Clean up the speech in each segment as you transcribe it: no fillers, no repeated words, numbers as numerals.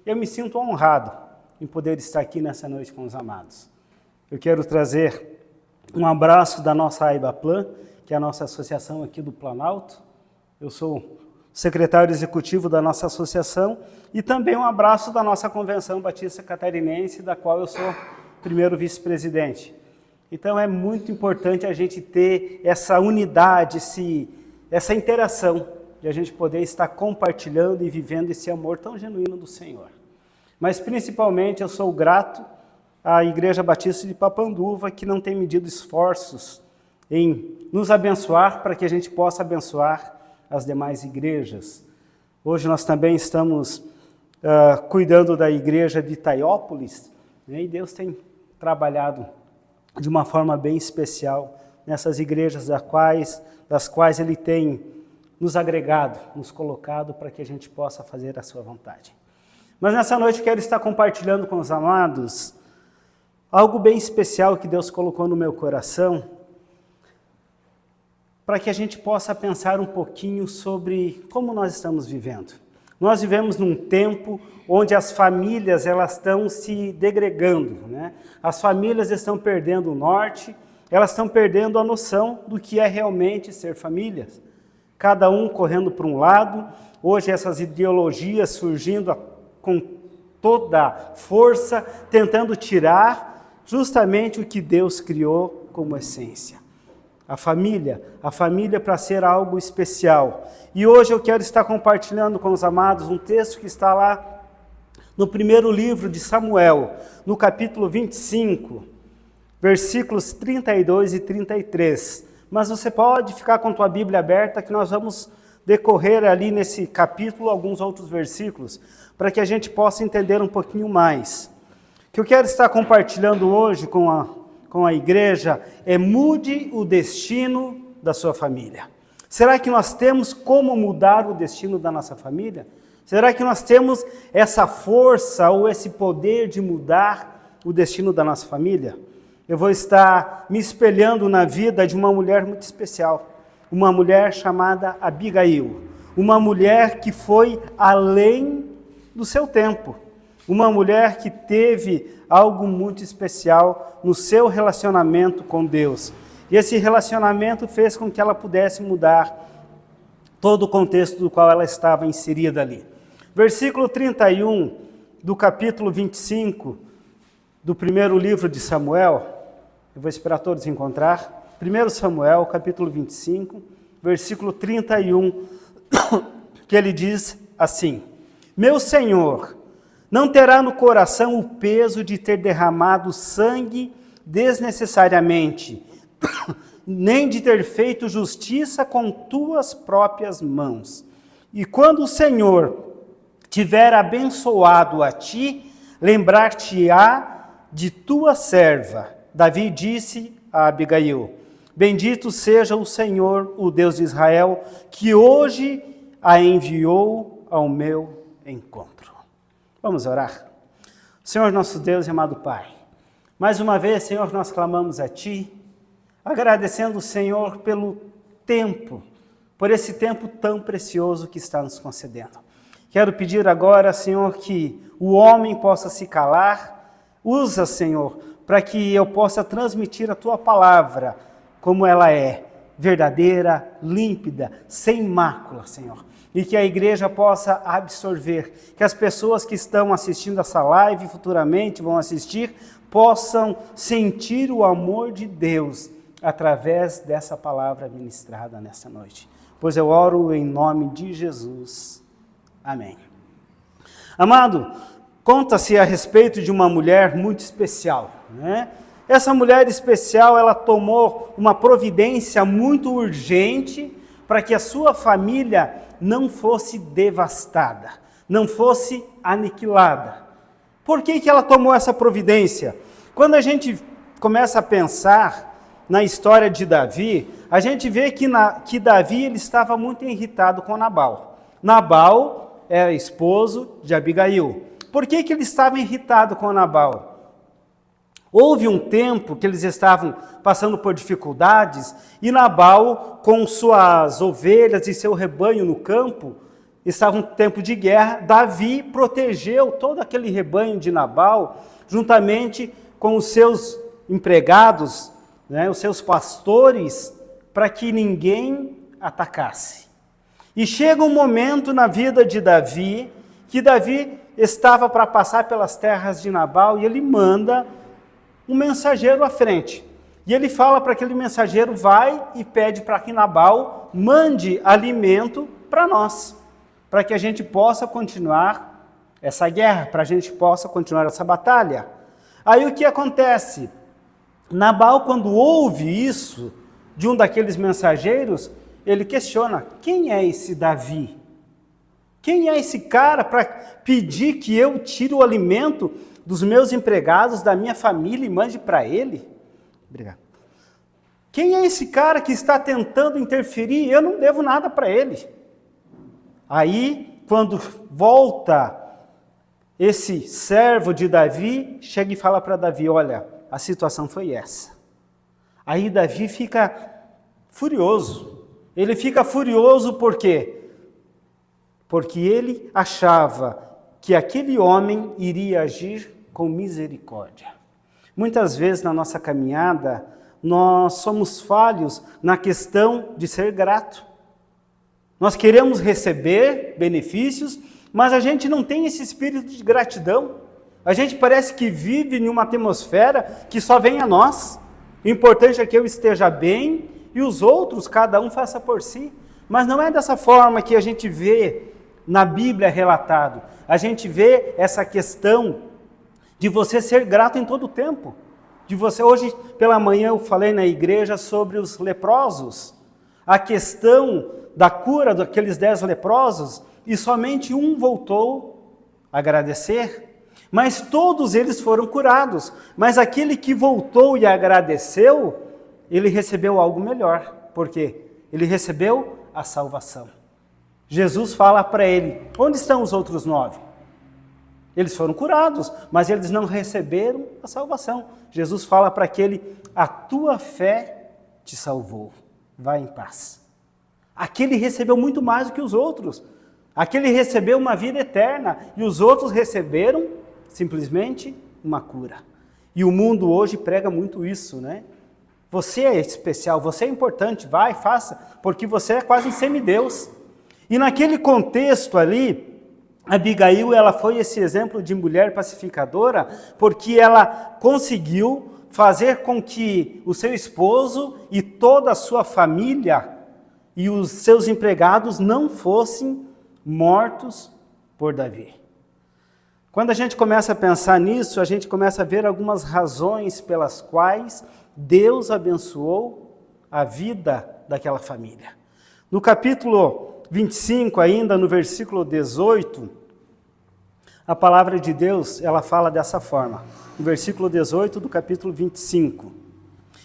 eu me sinto honrado em poder estar aqui nessa noite com os amados. Eu quero trazer um abraço da nossa AIBAPLAN, que é a nossa associação aqui do Planalto. Eu sou secretário executivo da nossa associação e também um abraço da nossa Convenção Batista Catarinense, da qual eu sou primeiro vice-presidente. Então é muito importante a gente ter essa unidade, essa interação, de a gente poder estar compartilhando e vivendo esse amor tão genuíno do Senhor. Mas principalmente eu sou grato à Igreja Batista de Papanduva, que não tem medido esforços em nos abençoar para que a gente possa abençoar as demais igrejas. Hoje nós também estamos cuidando da igreja de Itaiópolis, né, e Deus tem trabalhado de uma forma bem especial nessas igrejas das quais Ele tem nos agregado, nos colocado para que a gente possa fazer a sua vontade. Mas nessa noite eu quero estar compartilhando com os amados algo bem especial que Deus colocou no meu coração, para que a gente possa pensar um pouquinho sobre como nós estamos vivendo. Nós vivemos num tempo onde as famílias elas estão se degregando, né? As famílias estão perdendo o norte, elas estão perdendo a noção do que é realmente ser famílias. Cada um correndo para um lado, hoje essas ideologias surgindo com toda força, tentando tirar justamente o que Deus criou como essência. A família para ser algo especial. E hoje eu quero estar compartilhando com os amados um texto que está lá no primeiro livro de Samuel, no capítulo 25, versículos 32 e 33. Mas você pode ficar com a tua Bíblia aberta que nós vamos decorrer ali nesse capítulo alguns outros versículos, para que a gente possa entender um pouquinho mais. O que eu quero estar compartilhando hoje com a igreja é: mude o destino da sua família. Será que nós temos como mudar o destino da nossa família? Será que nós temos essa força ou esse poder de mudar o destino da nossa família? Eu vou estar me espelhando na vida de uma mulher muito especial, uma mulher chamada Abigail, uma mulher que foi além do seu tempo, uma mulher que teve algo muito especial no seu relacionamento com Deus. E esse relacionamento fez com que ela pudesse mudar todo o contexto do qual ela estava inserida ali. Versículo 31 do capítulo 25 do primeiro livro de Samuel, eu vou esperar todos encontrar, 1 Samuel, capítulo 25, versículo 31, que ele diz assim: Meu Senhor não terá no coração o peso de ter derramado sangue desnecessariamente, nem de ter feito justiça com tuas próprias mãos. E quando o Senhor tiver abençoado a ti, lembrar-te-á de tua serva. Davi disse a Abigail: Bendito seja o Senhor, o Deus de Israel, que hoje a enviou ao meu encontro. Vamos orar. Senhor nosso Deus e amado Pai, mais uma vez, Senhor, nós clamamos a Ti, agradecendo o Senhor pelo tempo, por esse tempo tão precioso que está nos concedendo. Quero pedir agora, Senhor, que o homem possa se calar. Usa, Senhor, para que eu possa transmitir a Tua palavra como ela é, verdadeira, límpida, sem mácula, Senhor. E que a igreja possa absorver, que as pessoas que estão assistindo essa live, futuramente vão assistir, possam sentir o amor de Deus através dessa palavra ministrada nessa noite. Pois eu oro em nome de Jesus. Amém. Amado, conta-se a respeito de uma mulher muito especial, né? Essa mulher especial, ela tomou uma providência muito urgente para que a sua família não fosse devastada, não fosse aniquilada. Por que ela tomou essa providência? Quando a gente começa a pensar na história de Davi, a gente vê que Davi ele estava muito irritado com Nabal. Nabal era esposo de Abigail. Por que ele estava irritado com Nabal? Houve um tempo que eles estavam passando por dificuldades e Nabal, com suas ovelhas e seu rebanho no campo, estava um tempo de guerra, Davi protegeu todo aquele rebanho de Nabal, juntamente com os seus empregados, né, os seus pastores, para que ninguém atacasse. E chega um momento na vida de Davi, que Davi estava para passar pelas terras de Nabal, e ele manda um mensageiro à frente. E ele fala para aquele mensageiro, vai e pede para que Nabal mande alimento para nós, para que a gente possa continuar essa guerra, para a gente possa continuar essa batalha. Aí o que acontece? Nabal, quando ouve isso de um daqueles mensageiros, ele questiona, quem é esse Davi? Quem é esse cara para pedir que eu tire o alimento dos meus empregados, da minha família e mande para ele? Obrigado. Quem é esse cara que está tentando interferir? Eu não devo nada para ele. Aí, quando volta esse servo de Davi, chega e fala para Davi, olha, a situação foi essa. Aí Davi fica furioso. Ele fica furioso por quê? Porque ele achava que aquele homem iria agir com misericórdia. Muitas vezes na nossa caminhada, nós somos falhos na questão de ser grato. Nós queremos receber benefícios, mas a gente não tem esse espírito de gratidão. A gente parece que vive em uma atmosfera que só vem a nós. O importante é que eu esteja bem e os outros, cada um faça por si. Mas não é dessa forma que a gente vê na Bíblia relatado. A gente vê essa questão de você ser grato em todo o tempo. De você, hoje pela manhã eu falei na igreja sobre os leprosos. A questão da cura daqueles 10 leprosos, e somente um voltou a agradecer. Mas todos eles foram curados. Mas aquele que voltou e agradeceu, ele recebeu algo melhor. Por quê? Ele recebeu a salvação. Jesus fala para ele, onde estão os outros 9? Eles foram curados, mas eles não receberam a salvação. Jesus fala para aquele, a tua fé te salvou, vai em paz. Aquele recebeu muito mais do que os outros. Aquele recebeu uma vida eterna e os outros receberam simplesmente uma cura. E o mundo hoje prega muito isso, né? Você é especial, você é importante, vai, faça, porque você é quase um semideus. E naquele contexto ali, Abigail, ela foi esse exemplo de mulher pacificadora, porque ela conseguiu fazer com que o seu esposo e toda a sua família e os seus empregados não fossem mortos por Davi. Quando a gente começa a pensar nisso, a gente começa a ver algumas razões pelas quais Deus abençoou a vida daquela família. No capítulo 25, ainda no versículo 18, a palavra de Deus, ela fala dessa forma. No versículo 18 do capítulo 25.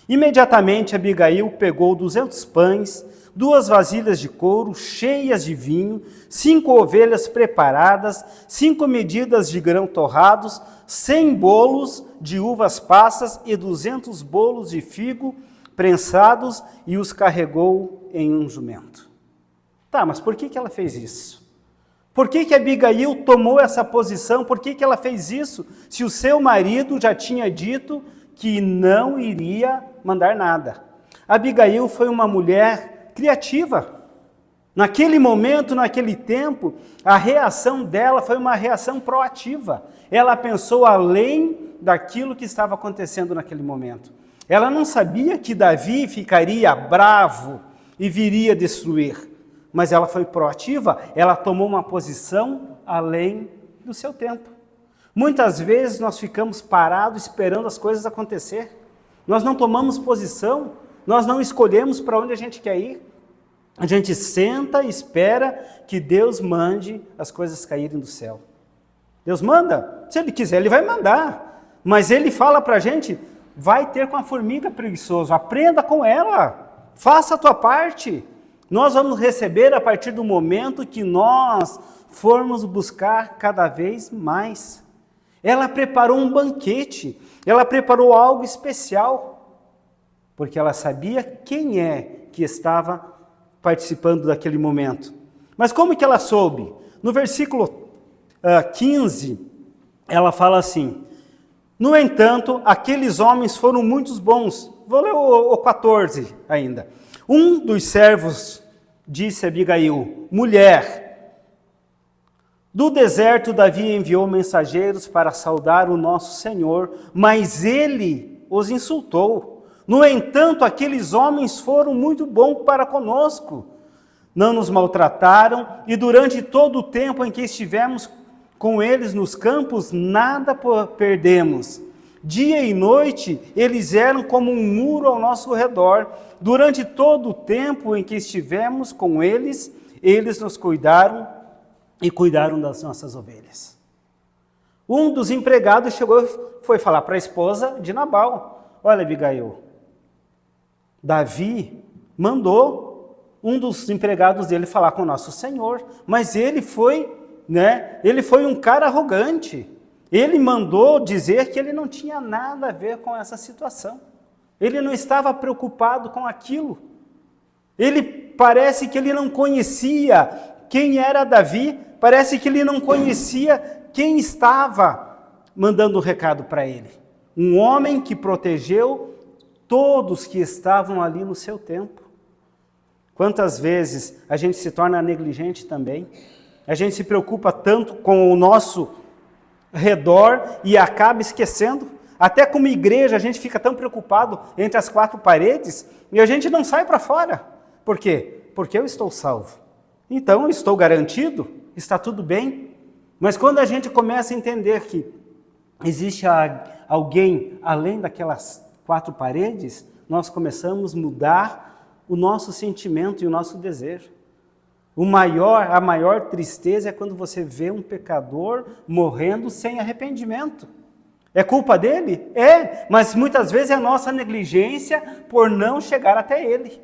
Imediatamente Abigail pegou 200 pães, 2 vasilhas de couro cheias de vinho, 5 ovelhas preparadas, 5 medidas de grão torrados, 100 bolos de uvas passas e 200 bolos de figo prensados e os carregou em um jumento. Tá, mas por que ela fez isso? Por que Abigail tomou essa posição? Por que ela fez isso? Se o seu marido já tinha dito que não iria mandar nada. Abigail foi uma mulher criativa. Naquele momento, naquele tempo, a reação dela foi uma reação proativa. Ela pensou além daquilo que estava acontecendo naquele momento. Ela não sabia que Davi ficaria bravo e viria destruir. Mas ela foi proativa, ela tomou uma posição além do seu tempo. Muitas vezes nós ficamos parados esperando as coisas acontecer. Nós não tomamos posição, nós não escolhemos para onde a gente quer ir. A gente senta e espera que Deus mande as coisas caírem do céu. Deus manda, se Ele quiser Ele vai mandar. Mas Ele fala para a gente, vai ter com a formiga preguiçoso, aprenda com ela, faça a tua parte. Nós vamos receber a partir do momento que nós formos buscar cada vez mais. Ela preparou um banquete, ela preparou algo especial, porque ela sabia quem é que estava participando daquele momento. Mas como que ela soube? No versículo 15, ela fala assim: no entanto, aqueles homens foram muito bons. Vou ler o 14 ainda. Um dos servos disse a Abigail: mulher, do deserto Davi enviou mensageiros para saudar o nosso Senhor, mas ele os insultou. No entanto, aqueles homens foram muito bons para conosco. Não nos maltrataram, e durante todo o tempo em que estivemos com eles nos campos, nada perdemos. Dia e noite, eles eram como um muro ao nosso redor. Durante todo o tempo em que estivemos com eles, eles nos cuidaram e cuidaram das nossas ovelhas. Um dos empregados chegou e foi falar para a esposa de Nabal: olha, Abigail, Davi mandou um dos empregados dele falar com o nosso Senhor, mas ele foi um cara arrogante. Ele mandou dizer que ele não tinha nada a ver com essa situação. Ele não estava preocupado com aquilo. Parece que ele não conhecia quem era Davi, parece que ele não conhecia quem estava mandando o recado para ele. Um homem que protegeu todos que estavam ali no seu tempo. Quantas vezes a gente se torna negligente também? A gente se preocupa tanto com o nosso redor e acaba esquecendo. Até como igreja a gente fica tão preocupado entre as quatro paredes e a gente não sai para fora. Por quê? Porque eu estou salvo. Então eu estou garantido, está tudo bem. Mas quando a gente começa a entender que existe alguém além daquelas quatro paredes, nós começamos a mudar o nosso sentimento e o nosso desejo. A maior tristeza é quando você vê um pecador morrendo sem arrependimento. É culpa dele? É, mas muitas vezes é a nossa negligência por não chegar até ele.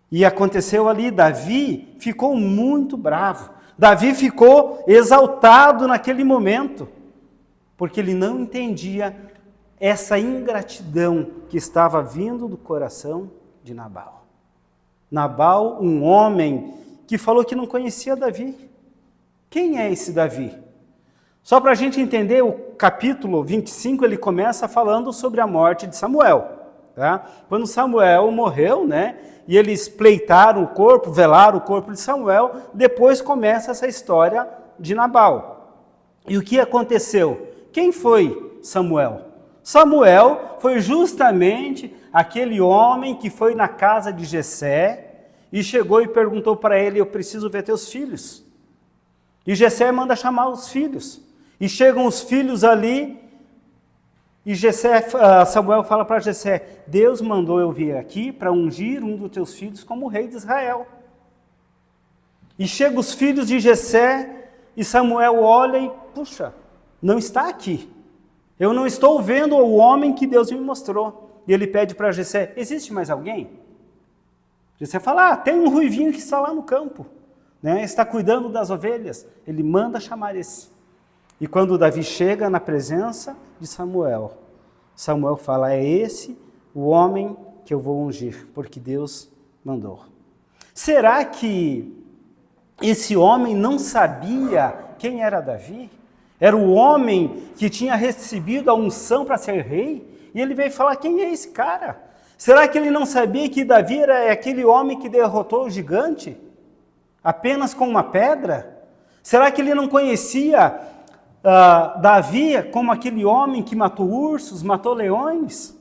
E aconteceu ali, Davi ficou muito bravo. Davi ficou exaltado naquele momento, porque ele não entendia essa ingratidão que estava vindo do coração de Nabal. Nabal, um homem que falou que não conhecia Davi. Quem é esse Davi? Só para a gente entender, o capítulo 25, ele começa falando sobre a morte de Samuel. Tá? Quando Samuel morreu, e eles pleitaram o corpo, velaram o corpo de Samuel, depois começa essa história de Nabal. E o que aconteceu? Quem foi Samuel? Samuel foi justamente aquele homem que foi na casa de Jessé e chegou e perguntou para ele: eu preciso ver teus filhos. E Jessé manda chamar os filhos. E chegam os filhos ali e Samuel fala para Jessé: Deus mandou eu vir aqui para ungir um dos teus filhos como rei de Israel. E chegam os filhos de Jessé e Samuel olha e, puxa, não está aqui. Eu não estou vendo o homem que Deus me mostrou. E ele pede para Jessé: existe mais alguém? Jessé fala: tem um ruivinho que está lá no campo, está cuidando das ovelhas. Ele manda chamar esse. E quando Davi chega na presença de Samuel, Samuel fala: é esse o homem que eu vou ungir, porque Deus mandou. Será que esse homem não sabia quem era Davi? Era o homem que tinha recebido a unção para ser rei, e ele veio falar: quem é esse cara? Será que ele não sabia que Davi era aquele homem que derrotou o gigante apenas com uma pedra? Será que ele não conhecia Davi como aquele homem que matou ursos, matou leões?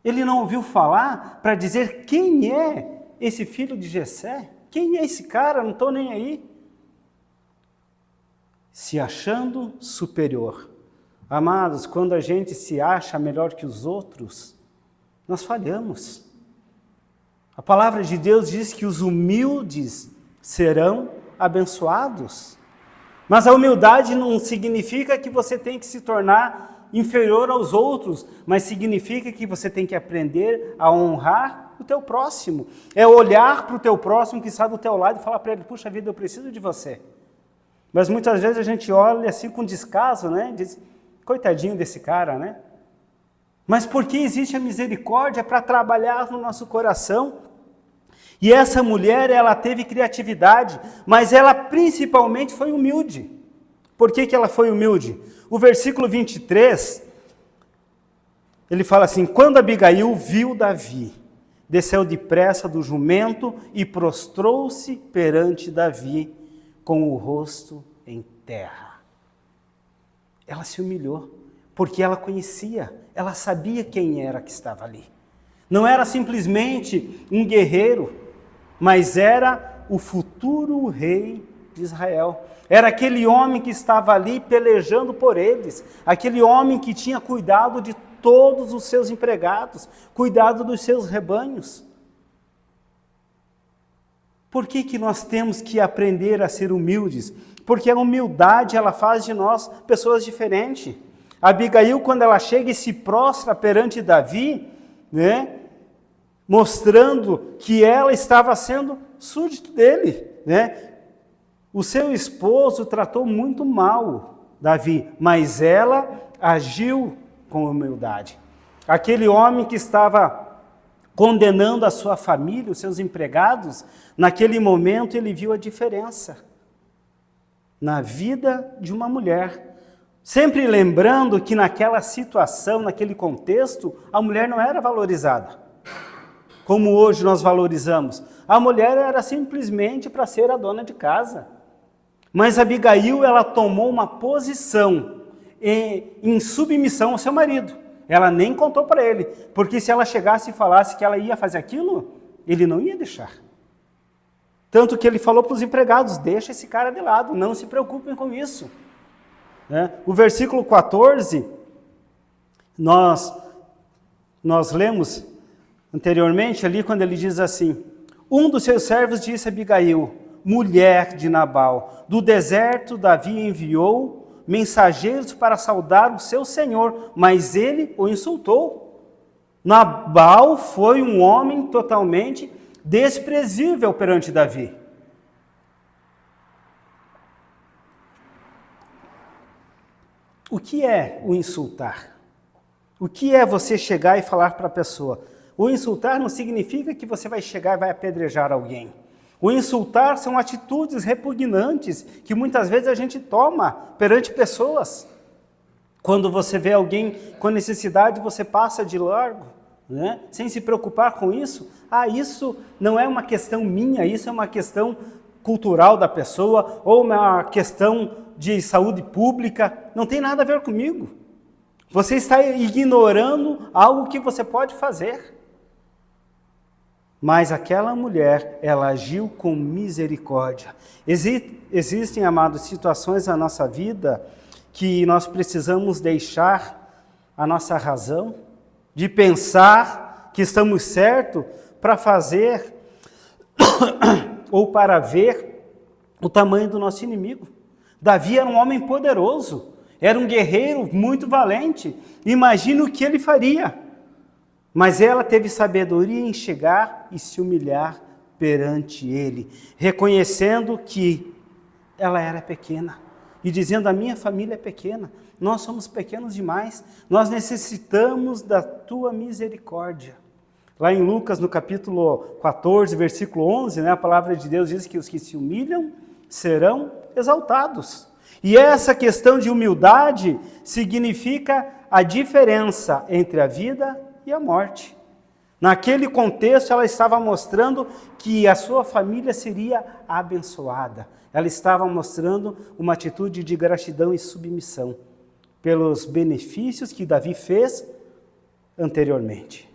Ele não ouviu falar para dizer: quem é esse filho de Jessé? Quem é esse cara? Não estou nem aí. Se achando superior. Amados, quando a gente se acha melhor que os outros, nós falhamos. A palavra de Deus diz que os humildes serão abençoados. Mas a humildade não significa que você tem que se tornar inferior aos outros, mas significa que você tem que aprender a honrar o teu próximo. É olhar para o teu próximo que está do teu lado e falar para ele: puxa vida, eu preciso de você. Mas muitas vezes a gente olha assim com descaso, diz: coitadinho desse cara, Mas porque existe a misericórdia para trabalhar no nosso coração. E essa mulher, ela teve criatividade, mas ela principalmente foi humilde. Por que ela foi humilde? O versículo 23, ele fala assim: quando Abigail viu Davi, desceu depressa do jumento e prostrou-se perante Davi com o rosto em terra. Ela se humilhou, porque ela conhecia, ela sabia quem era que estava ali. Não era simplesmente um guerreiro, mas era o futuro rei de Israel. Era aquele homem que estava ali pelejando por eles, aquele homem que tinha cuidado de todos os seus empregados, cuidado dos seus rebanhos. Por que nós temos que aprender a ser humildes? Porque a humildade, ela faz de nós pessoas diferentes. Abigail, quando ela chega e se prostra perante Davi, né, mostrando que ela estava sendo súdito dele, né? O seu esposo tratou muito mal Davi, mas ela agiu com humildade. Aquele homem que estava condenando a sua família, os seus empregados, naquele momento ele viu a diferença na vida de uma mulher. Sempre lembrando que naquela situação, naquele contexto, a mulher não era valorizada, como hoje nós valorizamos. A mulher era simplesmente para ser a dona de casa. Mas Abigail, ela tomou uma posição em submissão ao seu marido. Ela nem contou para ele, porque se ela chegasse e falasse que ela ia fazer aquilo, ele não ia deixar. Tanto que ele falou para os empregados: deixa esse cara de lado, não se preocupem com isso. O versículo 14, nós lemos anteriormente ali, quando ele diz assim: um dos seus servos disse a Abigail, mulher de Nabal, do deserto Davi enviou mensageiros para saudar o seu senhor, mas ele o insultou. Nabal foi um homem totalmente desprezível perante Davi. O que é o insultar? O que é você chegar e falar para a pessoa? O insultar não significa que você vai chegar e vai apedrejar alguém. O insultar são atitudes repugnantes que muitas vezes a gente toma perante pessoas. Quando você vê alguém com necessidade, você passa de largo, né? Sem se preocupar com isso. Isso não é uma questão minha, isso é uma questão cultural da pessoa, ou uma questão de saúde pública, não tem nada a ver comigo. Você está ignorando algo que você pode fazer. Mas aquela mulher, ela agiu com misericórdia. Existem, amados, situações na nossa vida que nós precisamos deixar a nossa razão, de pensar que estamos certos para fazer ou para ver o tamanho do nosso inimigo. Davi era um homem poderoso, era um guerreiro muito valente. Imagina o que ele faria. Mas ela teve sabedoria em chegar e se humilhar perante ele, reconhecendo que ela era pequena e dizendo: a minha família é pequena, nós somos pequenos demais, nós necessitamos da tua misericórdia. Lá em Lucas, no capítulo 14, versículo 11, a palavra de Deus diz que os que se humilham serão exaltados. E essa questão de humildade significa a diferença entre a vida e a morte. Naquele contexto, ela estava mostrando que a sua família seria abençoada. Ela estava mostrando uma atitude de gratidão e submissão pelos benefícios que Davi fez anteriormente.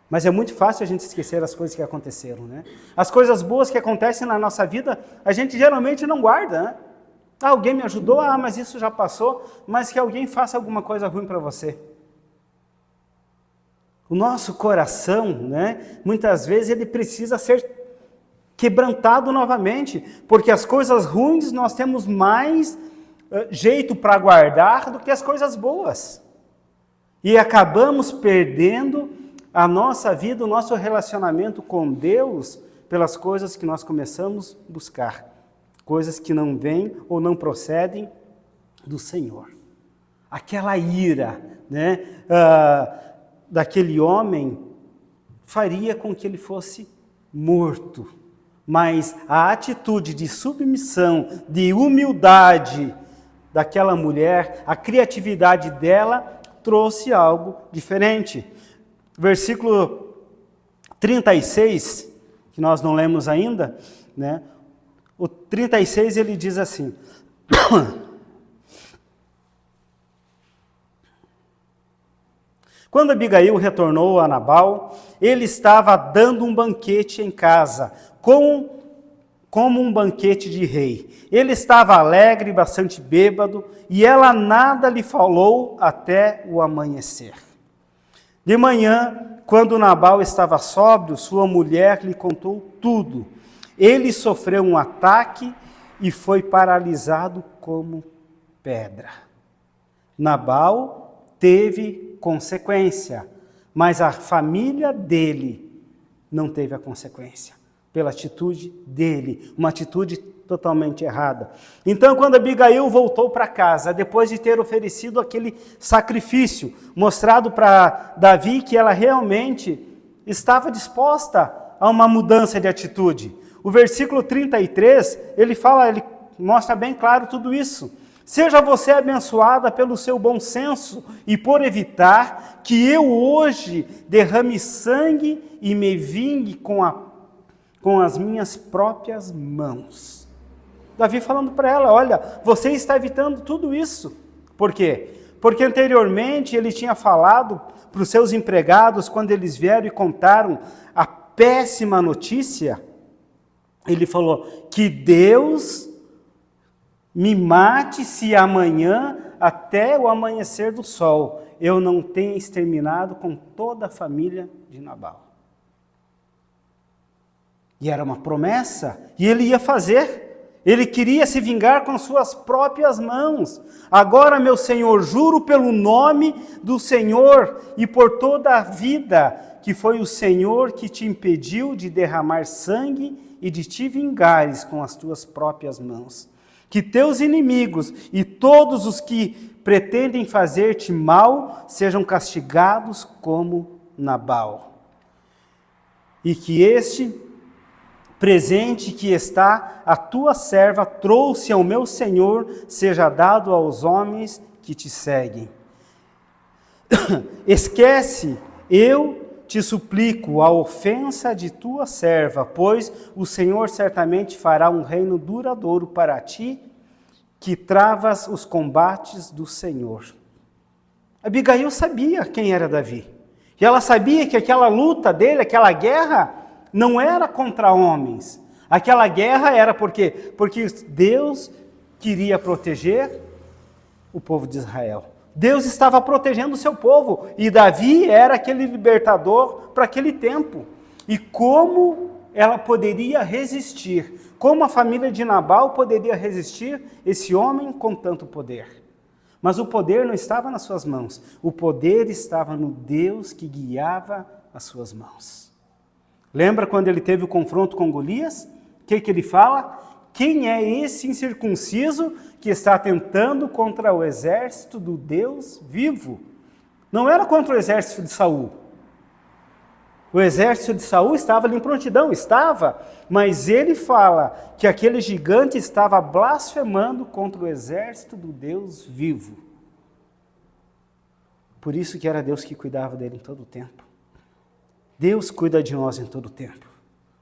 Mas é muito fácil a gente esquecer as coisas que aconteceram, né? As coisas boas que acontecem na nossa vida, a gente geralmente não guarda, né? Alguém me ajudou, mas isso já passou, mas que alguém faça alguma coisa ruim para você. O nosso coração, né, muitas vezes ele precisa ser quebrantado novamente, porque as coisas ruins nós temos mais jeito para guardar do que as coisas boas. E acabamos perdendo a nossa vida, o nosso relacionamento com Deus, pelas coisas que nós começamos a buscar. Coisas que não vêm ou não procedem do Senhor. Aquela ira, né, daquele homem faria com que ele fosse morto. Mas a atitude de submissão, de humildade daquela mulher, a criatividade dela trouxe algo diferente. Versículo 36, que nós não lemos ainda, né? O 36 ele diz assim: Quando Abigail retornou a Nabal, ele estava dando um banquete em casa, como um banquete de rei. Ele estava alegre, bastante bêbado, e ela nada lhe falou até o amanhecer. De manhã, quando Nabal estava sóbrio, sua mulher lhe contou tudo. Ele sofreu um ataque e foi paralisado como pedra. Nabal teve consequência, mas a família dele não teve a consequência, pela atitude dele, uma atitude totalmente errada. Então, quando Abigail voltou para casa, depois de ter oferecido aquele sacrifício, mostrado para Davi que ela realmente estava disposta a uma mudança de atitude. O versículo 33, ele mostra bem claro tudo isso. Seja você abençoada pelo seu bom senso e por evitar que eu hoje derrame sangue e me vingue com as minhas próprias mãos. Davi falando para ela, olha, você está evitando tudo isso. Por quê? Porque anteriormente ele tinha falado para os seus empregados, quando eles vieram e contaram a péssima notícia, ele falou, que Deus me mate se amanhã, até o amanhecer do sol, eu não tenha exterminado com toda a família de Nabal. E era uma promessa, e ele ia fazer. Ele queria se vingar com suas próprias mãos. Agora, meu Senhor, juro pelo nome do Senhor e por toda a vida, que foi o Senhor que te impediu de derramar sangue e de te vingares com as tuas próprias mãos. Que teus inimigos e todos os que pretendem fazer-te mal sejam castigados como Nabal. E que este presente que está a tua serva trouxe ao meu Senhor seja dado aos homens que te seguem. Esquece, eu te suplico, a ofensa de tua serva, pois o Senhor certamente fará um reino duradouro para ti, que travas os combates do Senhor. Abigail sabia quem era Davi. E ela sabia que aquela luta dele, aquela guerra, não era contra homens. Aquela guerra era porque Deus queria proteger o povo de Israel. Deus estava protegendo o seu povo, e Davi era aquele libertador para aquele tempo. E como ela poderia resistir? Como a família de Nabal poderia resistir esse homem com tanto poder? Mas o poder não estava nas suas mãos, o poder estava no Deus que guiava as suas mãos. Lembra quando ele teve o confronto com Golias? O que ele fala? Quem é esse incircunciso que está tentando contra o exército do Deus vivo? Não era contra o exército de Saul. O exército de Saul estava ali em prontidão, mas ele fala que aquele gigante estava blasfemando contra o exército do Deus vivo. Por isso que era Deus que cuidava dele em todo o tempo. Deus cuida de nós em todo o tempo.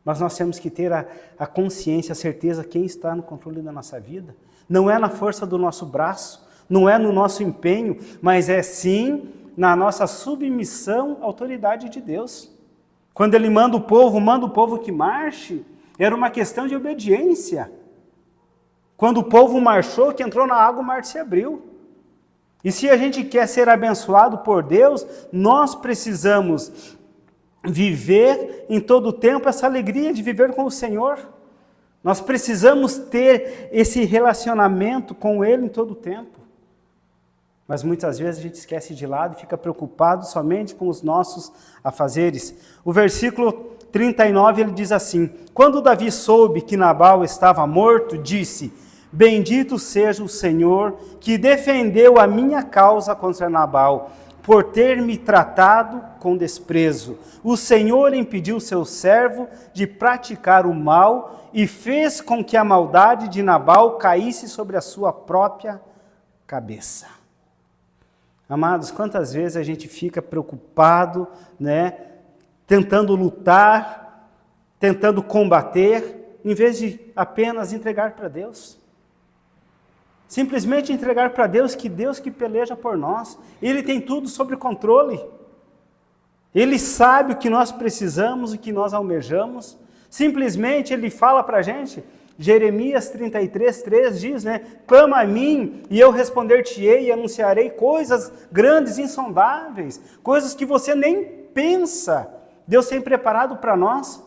Mas nós temos que ter a consciência, a certeza quem está no controle da nossa vida. Não é na força do nosso braço, não é no nosso empenho, mas é sim na nossa submissão à autoridade de Deus. Quando ele manda o povo que marche, era uma questão de obediência. Quando o povo marchou, que entrou na água, o mar se abriu. E se a gente quer ser abençoado por Deus, nós precisamos viver em todo o tempo essa alegria de viver com o Senhor. Nós precisamos ter esse relacionamento com Ele em todo o tempo. Mas muitas vezes a gente esquece de lado e fica preocupado somente com os nossos afazeres. O versículo 39 ele diz assim: quando Davi soube que Nabal estava morto, disse: bendito seja o Senhor que defendeu a minha causa contra Nabal, por ter me tratado com desprezo. O Senhor impediu seu servo de praticar o mal e fez com que a maldade de Nabal caísse sobre a sua própria cabeça. Amados, quantas vezes a gente fica preocupado, né, tentando lutar, tentando combater, em vez de apenas entregar para Deus. Simplesmente entregar para Deus que peleja por nós. Ele tem tudo sob controle. Ele sabe o que nós precisamos, o que nós almejamos. Simplesmente Ele fala para a gente, Jeremias 33:3 diz, né? Clama a mim e eu responder-te-ei e anunciarei coisas grandes, insondáveis, coisas que você nem pensa. Deus tem preparado para nós.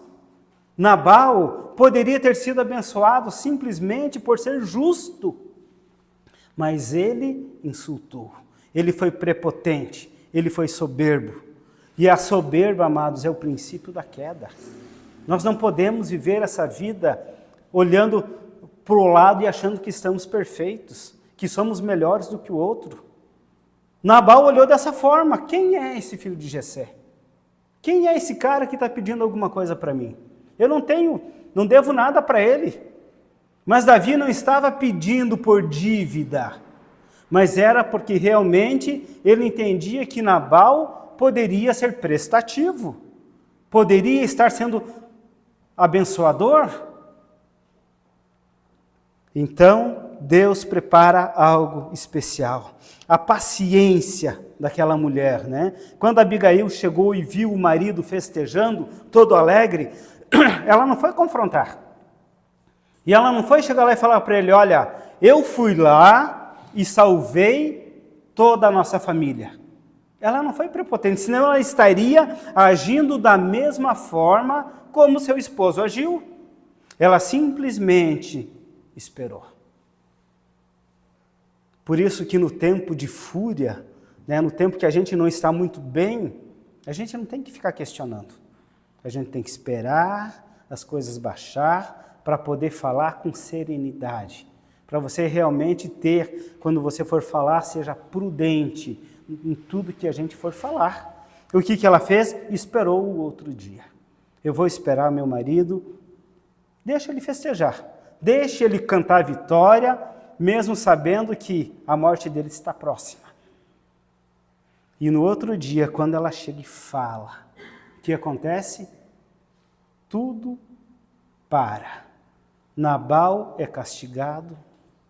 Nabal poderia ter sido abençoado simplesmente por ser justo. Mas ele insultou, ele foi prepotente, ele foi soberbo. E a soberba, amados, é o princípio da queda. Nós não podemos viver essa vida olhando para o lado e achando que estamos perfeitos, que somos melhores do que o outro. Nabal olhou dessa forma: quem é esse filho de Jessé? Quem é esse cara que está pedindo alguma coisa para mim? Eu não devo nada para ele. Mas Davi não estava pedindo por dívida, mas era porque realmente ele entendia que Nabal poderia ser prestativo, poderia estar sendo abençoador. Então, Deus prepara algo especial. A paciência daquela mulher, né? Quando Abigail chegou e viu o marido festejando, todo alegre, ela não foi confrontar. E ela não foi chegar lá e falar para ele: olha, eu fui lá e salvei toda a nossa família. Ela não foi prepotente, senão ela estaria agindo da mesma forma como seu esposo agiu. Ela simplesmente esperou. Por isso que no tempo de fúria, né, no tempo que a gente não está muito bem, a gente não tem que ficar questionando. A gente tem que esperar as coisas baixar, para poder falar com serenidade, para você realmente ter, quando você for falar, seja prudente em tudo que a gente for falar. O que ela fez? Esperou o outro dia. Eu vou esperar meu marido, deixa ele festejar, deixa ele cantar a vitória, mesmo sabendo que a morte dele está próxima. E no outro dia, quando ela chega e fala, o que acontece? Tudo para. Nabal é castigado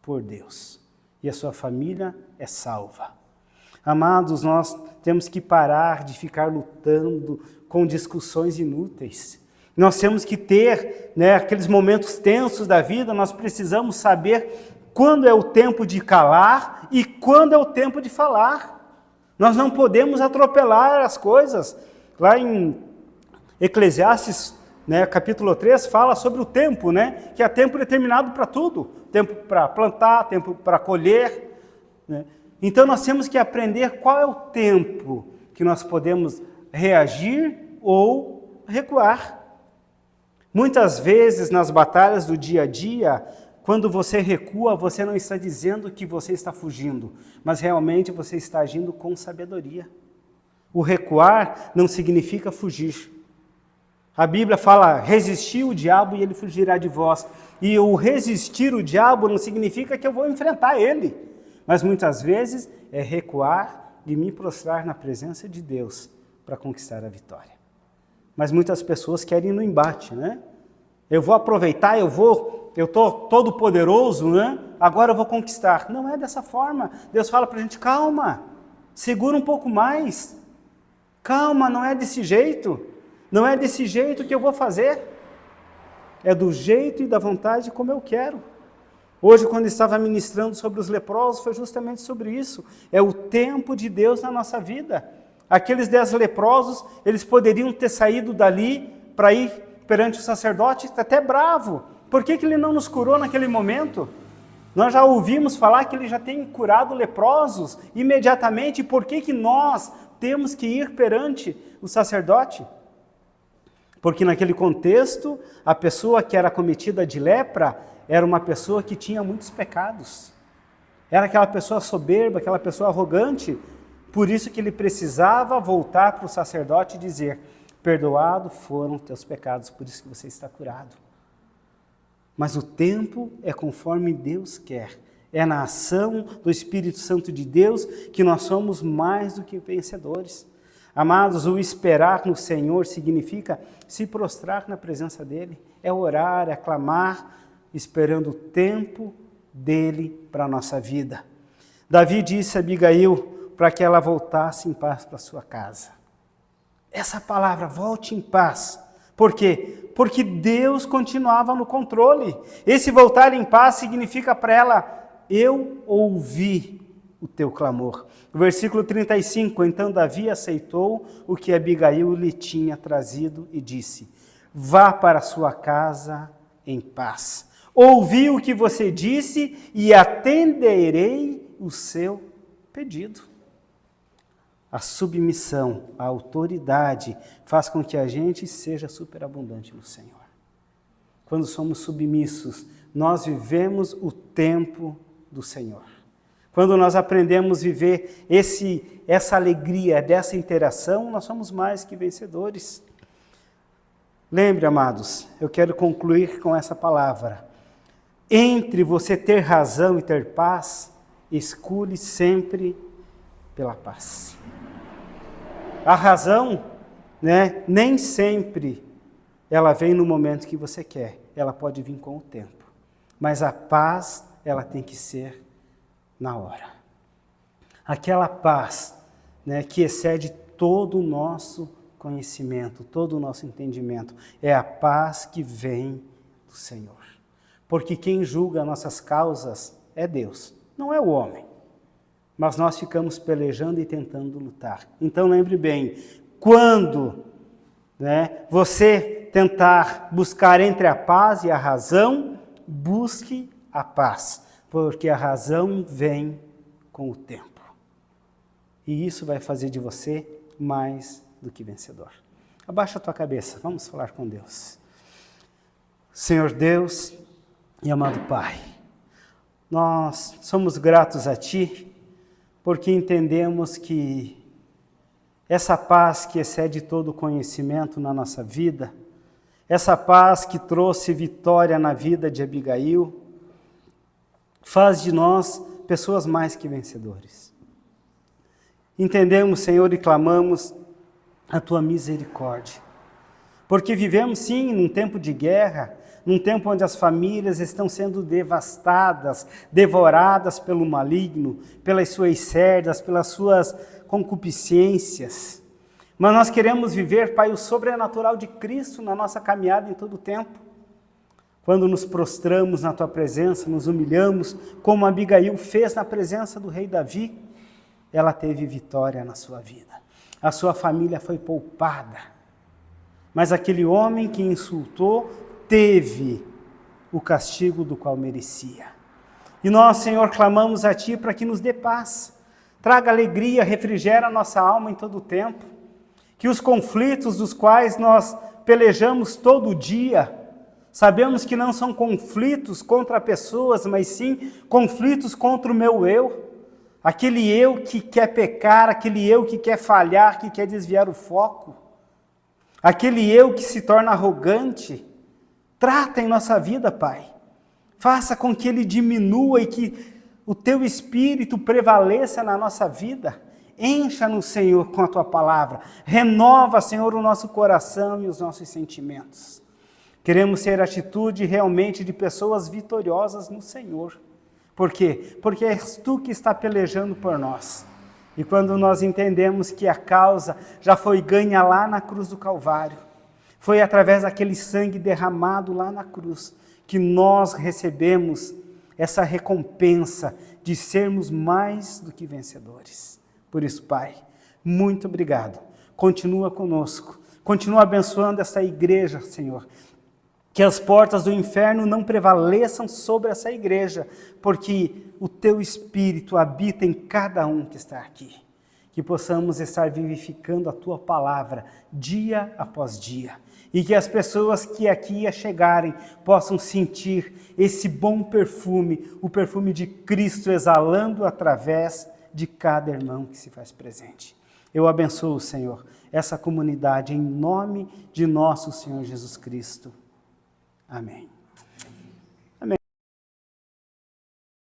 por Deus e a sua família é salva. Amados, nós temos que parar de ficar lutando com discussões inúteis. Nós temos que ter, né, aqueles momentos tensos da vida, nós precisamos saber quando é o tempo de calar e quando é o tempo de falar. Nós não podemos atropelar as coisas. Lá em Eclesiastes, né, capítulo 3 fala sobre o tempo, né, que há tempo determinado para tudo, tempo para plantar, tempo para colher, né? Então nós temos que aprender qual é o tempo que nós podemos reagir ou recuar. Muitas vezes nas batalhas do dia a dia, quando você recua, você não está dizendo que você está fugindo, mas realmente você está agindo com sabedoria. O recuar não significa fugir. A Bíblia fala, resistir o diabo e ele fugirá de vós. E o resistir o diabo não significa que eu vou enfrentar ele. Mas muitas vezes é recuar e me prostrar na presença de Deus para conquistar a vitória. Mas muitas pessoas querem ir no embate, né? Eu vou aproveitar, eu estou todo poderoso, né? Agora eu vou conquistar. Não é dessa forma. Deus fala para a gente, calma, segura um pouco mais. Calma, não é desse jeito. Não é desse jeito que eu vou fazer. É do jeito e da vontade como eu quero. Hoje, quando estava ministrando sobre os leprosos, foi justamente sobre isso. É o tempo de Deus na nossa vida. Aqueles 10 leprosos, eles poderiam ter saído dali para ir perante o sacerdote até bravo. Por que ele não nos curou naquele momento? Nós já ouvimos falar que ele já tem curado leprosos imediatamente. Por que nós temos que ir perante o sacerdote? Porque naquele contexto, a pessoa que era acometida de lepra era uma pessoa que tinha muitos pecados. Era aquela pessoa soberba, aquela pessoa arrogante. Por isso que ele precisava voltar para o sacerdote e dizer: perdoados foram teus pecados, por isso que você está curado. Mas o tempo é conforme Deus quer. É na ação do Espírito Santo de Deus que nós somos mais do que vencedores. Amados, o esperar no Senhor significa se prostrar na presença dEle. É orar, é clamar, esperando o tempo dEle para a nossa vida. Davi disse a Abigail para que ela voltasse em paz para sua casa. Essa palavra, volte em paz. Por quê? Porque Deus continuava no controle. Esse voltar em paz significa para ela: eu ouvi o teu clamor. No versículo 35, então Davi aceitou o que Abigail lhe tinha trazido e disse: vá para sua casa em paz. Ouvi o que você disse e atenderei o seu pedido. A submissão, a autoridade faz com que a gente seja superabundante no Senhor. Quando somos submissos, nós vivemos o tempo do Senhor. Quando nós aprendemos a viver essa alegria dessa interação, nós somos mais que vencedores. Lembre, amados, eu quero concluir com essa palavra. Entre você ter razão e ter paz, escolhe sempre pela paz. A razão, nem sempre ela vem no momento que você quer. Ela pode vir com o tempo. Mas a paz, ela tem que ser na hora. Aquela paz, que excede todo o nosso conhecimento, todo o nosso entendimento. É a paz que vem do Senhor. Porque quem julga nossas causas é Deus, não é o homem. Mas nós ficamos pelejando e tentando lutar. Então lembre bem, quando você tentar buscar entre a paz e a razão, busque a paz, porque a razão vem com o tempo. E isso vai fazer de você mais do que vencedor. Abaixa a tua cabeça, vamos falar com Deus. Senhor Deus e amado Pai, nós somos gratos a Ti, porque entendemos que essa paz que excede todo o conhecimento na nossa vida, essa paz que trouxe vitória na vida de Abigail, faz de nós pessoas mais que vencedores. Entendemos, Senhor, e clamamos a Tua misericórdia, porque vivemos sim num tempo de guerra, num tempo onde as famílias estão sendo devastadas, devoradas pelo maligno, pelas suas cerdas, pelas suas concupiscências. Mas nós queremos viver, Pai, o sobrenatural de Cristo na nossa caminhada em todo o tempo. Quando nos prostramos na Tua presença, nos humilhamos, como Abigail fez na presença do rei Davi, ela teve vitória na sua vida. A sua família foi poupada. Mas aquele homem que insultou teve o castigo do qual merecia. E nós, Senhor, clamamos a Ti para que nos dê paz. Traga alegria, refrigera a nossa alma em todo o tempo. Que os conflitos dos quais nós pelejamos todo dia, sabemos que não são conflitos contra pessoas, mas sim conflitos contra o meu eu. Aquele eu que quer pecar, aquele eu que quer falhar, que quer desviar o foco. Aquele eu que se torna arrogante. Trata em nossa vida, Pai. Faça com que ele diminua e que o Teu Espírito prevaleça na nossa vida. Encha-nos, Senhor, com a Tua palavra. Renova, Senhor, o nosso coração e os nossos sentimentos. Queremos ser atitude realmente de pessoas vitoriosas no Senhor. Por quê? Porque és Tu que está pelejando por nós. E quando nós entendemos que a causa já foi ganha lá na cruz do Calvário, foi através daquele sangue derramado lá na cruz que nós recebemos essa recompensa de sermos mais do que vencedores. Por isso, Pai, muito obrigado. Continua conosco. Continua abençoando essa igreja, Senhor. Que as portas do inferno não prevaleçam sobre essa igreja, porque o Teu Espírito habita em cada um que está aqui. Que possamos estar vivificando a Tua palavra dia após dia. E que as pessoas que aqui chegarem possam sentir esse bom perfume, o perfume de Cristo exalando através de cada irmão que se faz presente. Eu abençoo, Senhor, essa comunidade em nome de nosso Senhor Jesus Cristo. Amém.